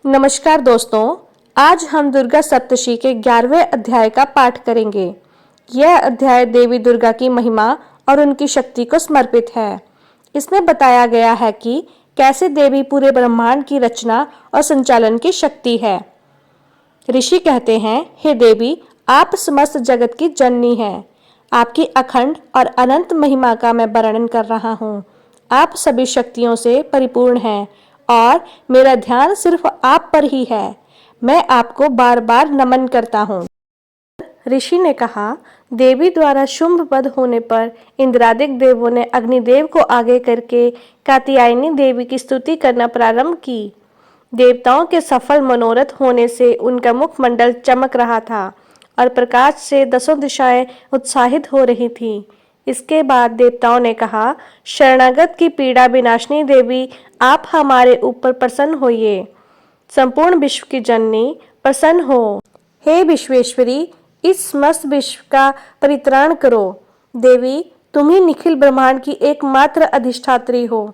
नमस्कार दोस्तों, आज हम दुर्गा सप्तशी के 11वें अध्याय का पाठ करेंगे। यह अध्याय देवी दुर्गा की महिमा और उनकी शक्ति को समर्पित है। इसमें बताया गया है कि कैसे देवी पूरे ब्रह्मांड की रचना और संचालन की शक्ति है। ऋषि कहते हैं, हे देवी, आप समस्त जगत की जननी हैं। आपकी अखंड और अनंत महिमा का मैं वर्णन कर रहा हूँ। आप सभी शक्तियों से परिपूर्ण हैं और मेरा ध्यान सिर्फ आप पर ही है। मैं आपको बार बार नमन करता हूँ। ऋषि ने कहा, देवी द्वारा शुंभ वध होने पर इंद्रादिक देवों ने अग्निदेव को आगे करके कात्यायनी देवी की स्तुति करना प्रारंभ की। देवताओं के सफल मनोरथ होने से उनका मुखमंडल चमक रहा था और प्रकाश से दसों दिशाएं उत्साहित हो रही थीं। इसके बाद देवताओं ने कहा, शरणागत की पीड़ा विनाशिनी देवी, आप हमारे ऊपर प्रसन्न होइए। संपूर्ण विश्व की जननी, प्रसन्न हो। हे विश्वेश्वरी, इस समस्त विश्व का परित्राण करो। देवी, तुम ही निखिल ब्रह्मांड की एकमात्र अधिष्ठात्री हो।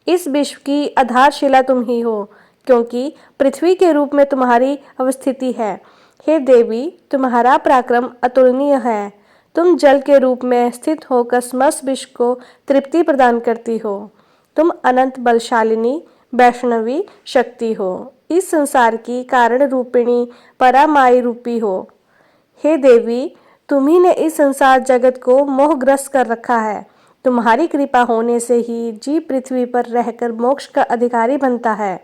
इस विश्व की आधारशिला तुम ही हो, क्योंकि पृथ्वी के रूप में तुम्हारी अवस्थिति है। हे देवी, तुम्हारा पराक्रम अतुलनीय है। तुम जल के रूप में स्थित होकर समस्त विश्व को तृप्ति प्रदान करती हो। तुम अनंत बलशालिनी वैष्णवी शक्ति हो। इस संसार की कारण रूपिणी परामाई रूपी हो। हे देवी, तुम्ही ने इस संसार जगत को मोहग्रस्त कर रखा है। तुम्हारी कृपा होने से ही जीव पृथ्वी पर रहकर मोक्ष का अधिकारी बनता है।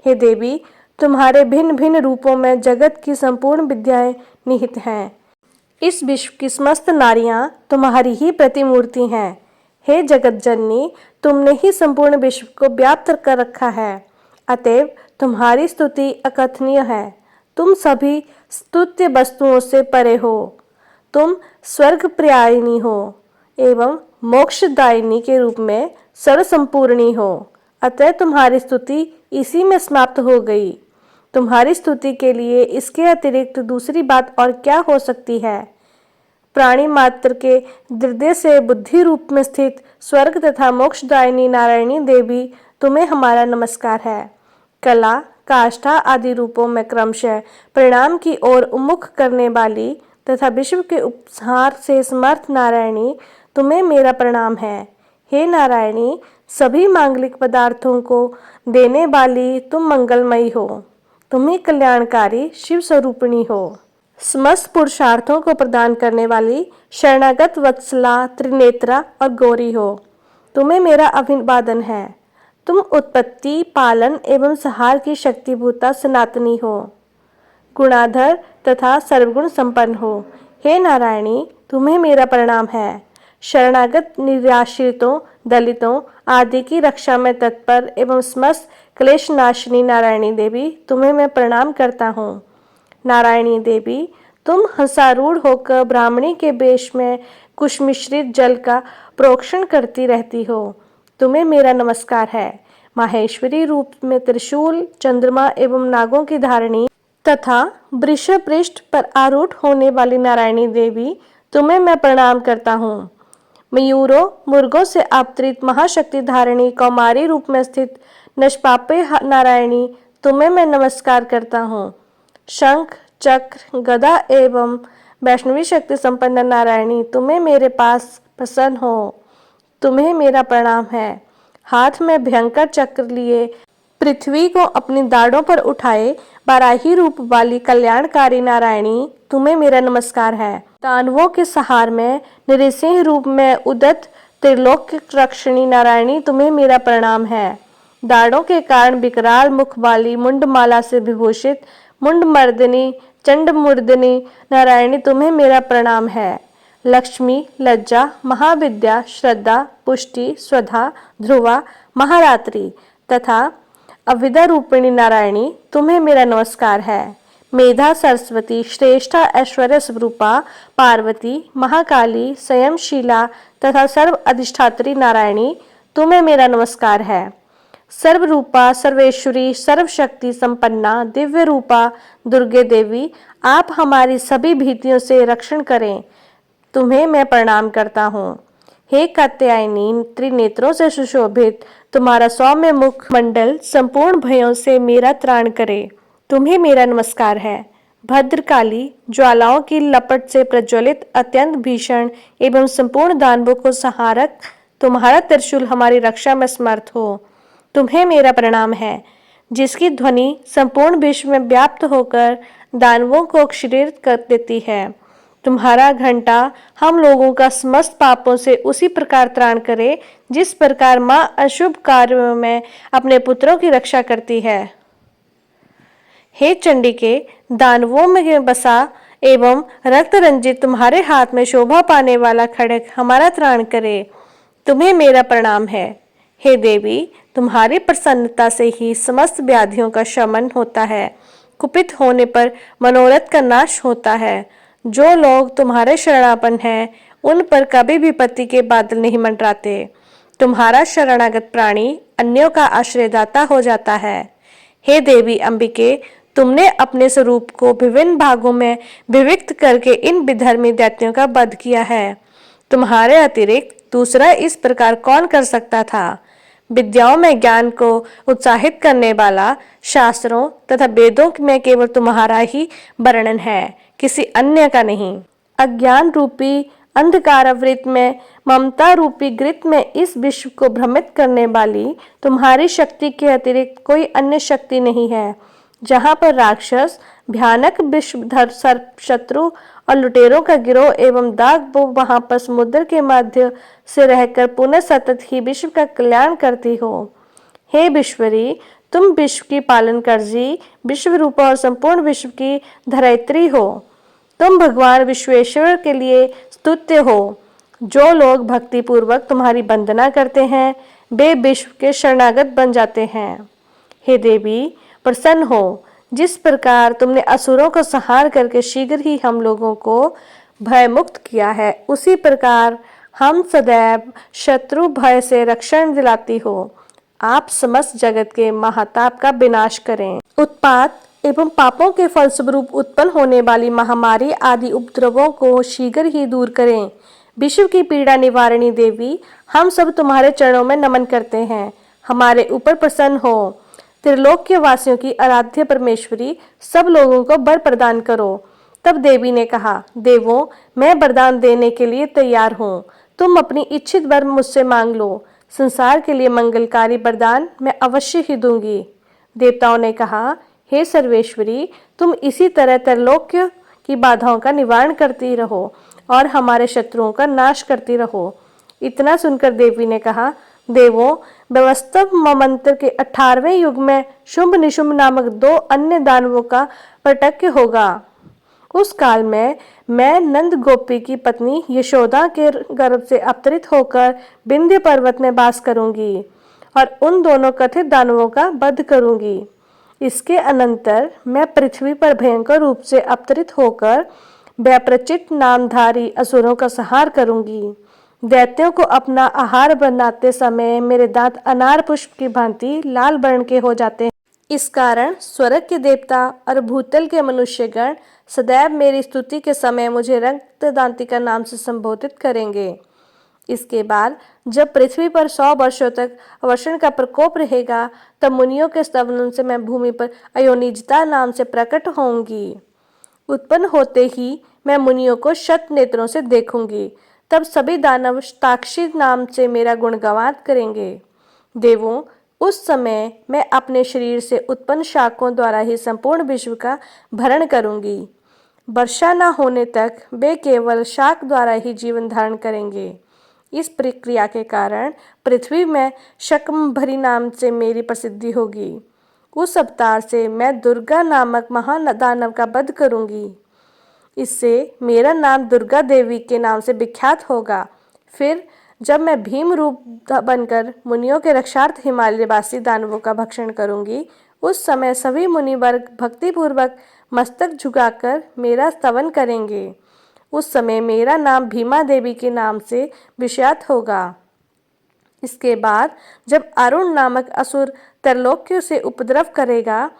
हे देवी, तुम्हारे भिन्न भिन्न रूपों में जगत की संपूर्ण विद्याएं निहित हैं। इस विश्व की समस्त नारियां तुम्हारी ही प्रतिमूर्ति हैं। हे जगत जननी, तुमने ही संपूर्ण विश्व को व्याप्त कर रखा है। अतएव तुम्हारी स्तुति अकथनीय है। तुम सभी स्तुत्य वस्तुओं से परे हो। तुम स्वर्ग प्रियायिनी हो एवं मोक्षदायिनी के रूप में सर्वसंपूर्णी हो। अतः तुम्हारी स्तुति इसी में समाप्त हो गई। तुम्हारी स्तुति के लिए इसके अतिरिक्त दूसरी बात और क्या हो सकती है। प्राणी मात्र के हृदय से बुद्धि रूप में स्थित स्वर्ग तथा मोक्षदायिनी नारायणी देवी, तुम्हें हमारा नमस्कार है। कला, काष्ठा आदि रूपों में क्रमशः परिणाम की ओर उन्मुख करने वाली तथा विश्व के उपसंहार से समर्थ नारायणी, तुम्हें मेरा प्रणाम है। हे नारायणी, सभी मांगलिक पदार्थों को देने वाली तुम मंगलमयी हो। तुम्हें कल्याणकारी शिव स्वरूपिणी हो। समस्त पुरुषार्थों को प्रदान करने वाली शरणागत वत्सला, त्रिनेत्रा और गौरी हो। तुम्हें मेरा अभिवादन है। तुम उत्पत्ति, पालन एवं संहार की शक्तिभूता सनातनी हो। गुणाधर तथा सर्वगुण संपन्न हो। हे नारायणी, तुम्हें मेरा प्रणाम है। शरणागत निराश्रितों, दलितों आदि की रक्षा में तत्पर एवं समस्त क्लेश नाशिनी नारायणी देवी, तुम्हें मैं प्रणाम करता हूँ। नारायणी देवी, तुम हंसारूढ़ होकर ब्राह्मणी के वेश में कुश मिश्रित जल का प्रोक्षण करती रहती हो। तुम्हें मेरा नमस्कार है। माहेश्वरी रूप में त्रिशूल, चंद्रमा एवं नागों की धारणी तथा वृषभ पृष्ठ पर आरूढ़ होने वाली नारायणी देवी, तुम्हें मैं प्रणाम करता हूँ। मयूरों, मुर्गों से आवृत महाशक्ति धारणी कौमारी रूप में स्थित निष्पापे नारायणी, तुम्हें मैं नमस्कार करता हूँ। शंख, चक्र, गदा एवं वैष्णवी शक्ति संपन्न नारायणी, तुम्हें मेरे पास प्रसन्न हो। तुम्हें मेरा प्रणाम है। हाथ में भयंकर चक्र लिए पृथ्वी को अपनी दाढ़ों पर उठाए बाराही रूप वाली कल्याणकारी नारायणी, तुम्हें मेरा नमस्कार है। दानवों के सहार में नृसिंह रूप में उदत त्रिलोक रक्षणी नारायणी, तुम्हें मेरा प्रणाम है। दाढ़ों के कारण विकराल मुख वाली मुंडमाला से विभूषित मुंडमर्दिनी चंडमुर्दिनी नारायणी, तुम्हें मेरा प्रणाम है। लक्ष्मी, लज्जा, महाविद्या, श्रद्धा, पुष्टि, स्वधा, ध्रुवा, महारात्रि तथा अविद्या रूपिणी नारायणी, तुम्हें मेरा नमस्कार है। मेधा, सरस्वती, श्रेष्ठा, ऐश्वर्य स्वरूपा, पार्वती, महाकाली, संयमशीला तथा सर्व अधिष्ठात्री नारायणी, तुम्हें मेरा नमस्कार है। सर्वरूपा, सर्वेश्वरी, सर्वशक्ति संपन्ना, दिव्य रूपा दुर्गे देवी, आप हमारी सभी भीतियों से रक्षण करें। तुम्हें मैं प्रणाम करता हूँ। हे कात्यायनी, त्रिनेत्रों से सुशोभित तुम्हारा सौम्य मुख मंडल संपूर्ण भयों से मेरा त्राण करे। तुम्हें मेरा नमस्कार है। भद्रकाली, ज्वालाओं की लपट से प्रज्वलित अत्यंत भीषण एवं संपूर्ण दानवों को संहारक तुम्हारा त्रिशूल हमारी रक्षा में समर्थ हो। तुम्हें मेरा प्रणाम है, जिसकी ध्वनि संपूर्ण विश्व में व्याप्त होकर दानवों को क्षीरित कर देती है। तुम्हारा घंटा हम लोगों का समस्त पापों से उसी प्रकार त्राण करे जिस प्रकार माँ अशुभ कार्यों में अपने पुत्रों की रक्षा करती है। हे चंडिके, दानवों में बसा एवं रक्त रंजित तुम्हारे हाथ में शोभा पाने वाला खड्ग हमारा त्राण करे। तुम्हें मेरा प्रणाम है। हे देवी, तुम्हारी प्रसन्नता से ही समस्त व्याधियों का शमन होता है। कुपित होने पर मनोरथ का नाश होता है। जो लोग तुम्हारे शरणापन्न हैं, उन पर कभी विपत्ति के बादल नहीं मंडराते। तुम्हारा शरणागत प्राणी अन्यों का आश्रयदाता हो जाता है। हे देवी अंबिके, तुमने अपने स्वरूप को विभिन्न भागों में विविक्त करके इन विधर्मी दैत्यों का वध किया है। तुम्हारे अतिरिक्त दूसरा इस प्रकार कौन कर सकता था। विद्याओं में ज्ञान को उत्साहित करने वाला शास्त्रों तथा वेदों में केवल तुम्हारा ही वर्णन है, किसी अन्य का नहीं। अज्ञान रूपी अंधकारावृत में ममता रूपी घृत में इस विश्व को भ्रमित करने वाली तुम्हारी शक्ति के अतिरिक्त कोई अन्य शक्ति नहीं है। जहाँ पर राक्षस, भयानक विश्वधर सर्प, शत्रु और लुटेरों का गिरोह एवं दाग वो वहां पर समुद्र के मध्य से रहकर पुनः सतत ही विश्व का कल्याण करती हो। हे विश्वरी, तुम विश्व की पालन कर्जी, विश्व रूपा और संपूर्ण विश्व की धरित्री हो। तुम भगवान विश्वेश्वर के लिए स्तुत्य हो। जो लोग भक्ति पूर्वक तुम्हारी वंदना करते हैं, वे विश्व के शरणागत बन जाते हैं। हे देवी, प्रसन्न हो। जिस प्रकार तुमने असुरों को संहार करके शीघ्र ही हम लोगों को भय मुक्त किया है, उसी प्रकार हम सदैव शत्रु भय से रक्षण दिलाती हो। आप समस्त जगत के महाताप का विनाश करें। उत्पात एवं पापों के फलस्वरूप उत्पन्न होने वाली महामारी आदि उपद्रवों को शीघ्र ही दूर करें। विश्व की पीड़ा निवारणी देवी, हम सब तुम्हारे चरणों में नमन करते हैं। हमारे ऊपर प्रसन्न हो। त्रिलोक्य वासियों की आराध्य परमेश्वरी, सब लोगों को वर प्रदान करो। तब देवी ने कहा, देवों, मैं वरदान देने के लिए तैयार हूँ। तुम अपनी इच्छित वर मुझसे मांग लो। संसार के लिए मंगलकारी वरदान मैं अवश्य ही दूंगी। देवताओं ने कहा, हे सर्वेश्वरी, तुम इसी तरह त्रिलोक्य की बाधाओं का निवारण करती रहो और हमारे शत्रुओं का नाश करती रहो। इतना सुनकर देवी ने कहा, देवों, व्यवस्थव मंत्र के 18वें युग में शुंभ निशुंभ नामक 2 अन्य दानवों का प्रटक्य होगा। उस काल में मैं नंद गोपी की पत्नी यशोदा के गर्भ से अवतरित होकर विंध्य पर्वत में वास करूंगी और उन दोनों कथित दानवों का वध करूंगी। इसके अनंतर मैं पृथ्वी पर भयंकर रूप से अवतरित होकर वैप्रचित नामधारी असुरों का संहार करूंगी। दैत्यों को अपना आहार बनाते समय मेरे दांत अनार पुष्प की भांति लाल वर्ण के हो जाते हैं। इस कारण स्वर्ग के देवता और भूतल के मनुष्यगण सदैव मेरी स्तुति के समय मुझे रक्तदांतिका नाम से संबोधित करेंगे। इसके बाद जब पृथ्वी पर 100 वर्षों तक वर्षण का प्रकोप रहेगा, तब मुनियों के स्तवन से मैं भूमि पर अयोनिजता नाम से प्रकट होंगी। उत्पन्न होते ही मैं मुनियों को शत नेत्रों से देखूंगी। तब सभी दानव ताक्षी नाम से मेरा गुणगान करेंगे। देवों, उस समय मैं अपने शरीर से उत्पन्न शाकों द्वारा ही संपूर्ण विश्व का भरण करूंगी। वर्षा न होने तक वे केवल शाक द्वारा ही जीवन धारण करेंगे। इस प्रक्रिया के कारण पृथ्वी में शकंभरी नाम से मेरी प्रसिद्धि होगी। उस अवतार से मैं दुर्गा नामक महान दानव का वध करूंगी। इससे मेरा नाम दुर्गा देवी के नाम से विख्यात होगा। फिर जब मैं भीम रूप बनकर मुनियों के रक्षार्थ हिमालयवासी दानवों का भक्षण करूंगी, उस समय सभी मुनि वर्ग भक्तिपूर्वक मस्तक झुकाकर मेरा स्तवन करेंगे। उस समय मेरा नाम भीमा देवी के नाम से विख्यात होगा। इसके बाद जब अरुण नामक असुर त्रिलोक्य से उपद्रव करेगा,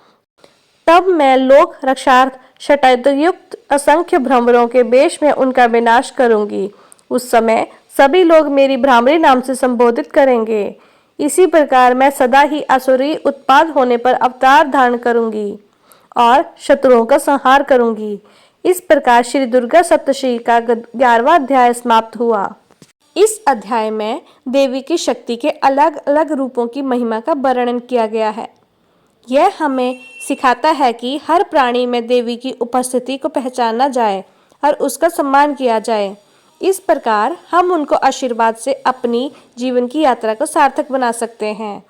तब मैं लोक रक्षार्थ षट्युक्त असंख्य भ्रमरों के वेश में उनका विनाश करूंगी। उस समय सभी लोग मेरी भ्रामरी नाम से संबोधित करेंगे। इसी प्रकार मैं सदा ही असुरी उत्पाद होने पर अवतार धारण करूंगी और शत्रुओं का संहार करूंगी। इस प्रकार श्री दुर्गा सप्तशती का 11वां अध्याय समाप्त हुआ। इस अध्याय में देवी की शक्ति के अलग अलग रूपों की महिमा का वर्णन किया गया है। यह हमें सिखाता है कि हर प्राणी में देवी की उपस्थिति को पहचाना जाए और उसका सम्मान किया जाए। इस प्रकार हम उनको आशीर्वाद से अपनी जीवन की यात्रा को सार्थक बना सकते हैं।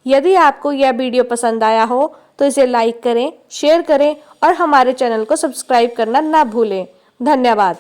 यदि आपको यह वीडियो पसंद आया हो तो इसे लाइक करें, शेयर करें और हमारे चैनल को सब्सक्राइब करना ना भूलें। धन्यवाद।